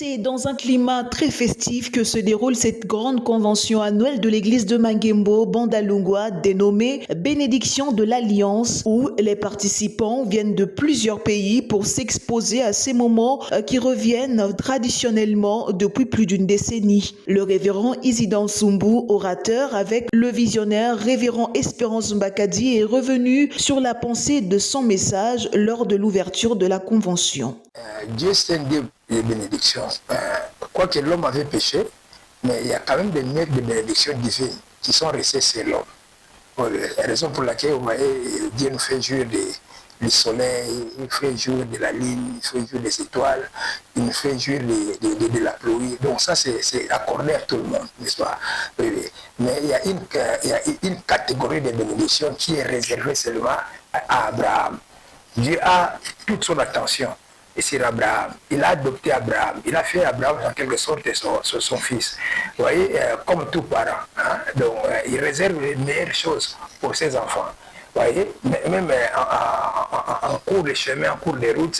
C'est dans un climat très festif que se déroule cette grande convention annuelle de l'église de Mangembo, Bandalungwa, dénommée Bénédiction de l'Alliance, où les participants viennent de plusieurs pays pour s'exposer à ces moments qui reviennent traditionnellement depuis plus d'une décennie. Le révérend Isidore Sumbu, orateur avec le visionnaire révérend Espérance Mbakadi, est revenu sur la pensée de son message lors de l'ouverture de la convention. Dieu c'est un Dieu de bénédiction. Quoique l'homme avait péché, mais il y a quand même des miettes de bénédiction divine qui sont restées sur l'homme. La raison pour laquelle, vous voyez, Dieu nous fait jouir du soleil, il fait jouir de la lune, il fait jouir des étoiles, il nous fait jouir de la pluie. Donc ça, c'est accordé à tout le monde, n'est-ce pas? Mais il y a une catégorie de bénédiction qui est réservée seulement à Abraham. Dieu a toute son attention. Et c'est Abraham. Il a adopté Abraham. Il a fait Abraham en quelque sorte son fils. Vous voyez, comme tout parent. Hein? Donc, il réserve les meilleures choses pour ses enfants. Vous voyez, même en cours de chemin, en cours de route,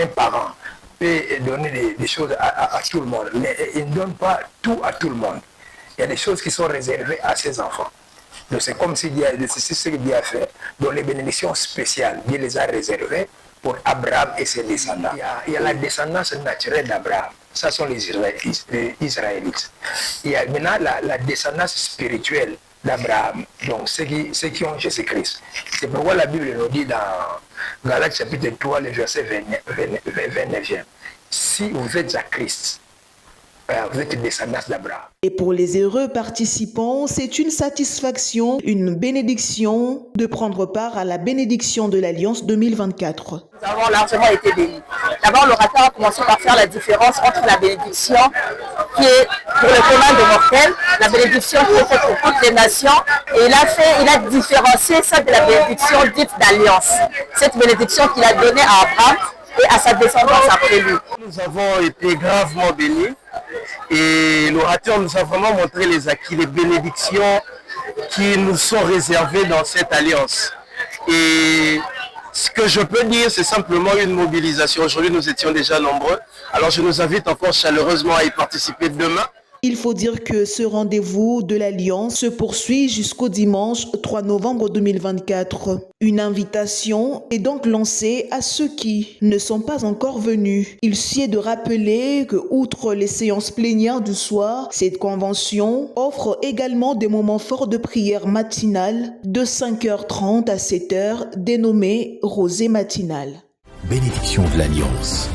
un parent peut donner des choses à tout le monde. Mais il ne donne pas tout à tout le monde. Il y a des choses qui sont réservées à ses enfants. Donc, c'est comme si c'est ce que Dieu a fait. Donc, les bénédictions spéciales, Dieu les a réservées pour Abraham et ses descendants. Il y a la descendance naturelle d'Abraham. Ça sont les Israélites. Il y a maintenant la descendance spirituelle d'Abraham. Donc ceux qui ont Jésus-Christ. C'est pourquoi la Bible nous dit dans Galates chapitre 3, le verset 29. Si vous êtes à Christ, vous êtes descendance d'Abraham. Et pour les heureux participants, c'est une satisfaction, une bénédiction de prendre part à la bénédiction de l'Alliance 2024. Nous avons largement été bénis. D'abord, l'orateur a commencé par faire la différence entre la bénédiction qui est pour le commun des mortels, la bénédiction qui est faite pour toutes les nations, et il a différencié ça de la bénédiction dite d'Alliance. Cette bénédiction qu'il a donnée à Abraham et à sa descendance après lui. Nous avons été gravement bénis. Et l'orateur nous a vraiment montré les acquis, les bénédictions qui nous sont réservées dans cette alliance. Et ce que je peux dire, c'est simplement une mobilisation. Aujourd'hui, nous étions déjà nombreux. Alors, je nous invite encore chaleureusement à y participer demain. Il faut dire que ce rendez-vous de l'Alliance se poursuit jusqu'au dimanche 3 novembre 2024. Une invitation est donc lancée à ceux qui ne sont pas encore venus. Il sied de rappeler que, outre les séances plénières du soir, cette convention offre également des moments forts de prière matinale de 5h30 à 7h, dénommés Rosée matinale. Bénédiction de l'Alliance.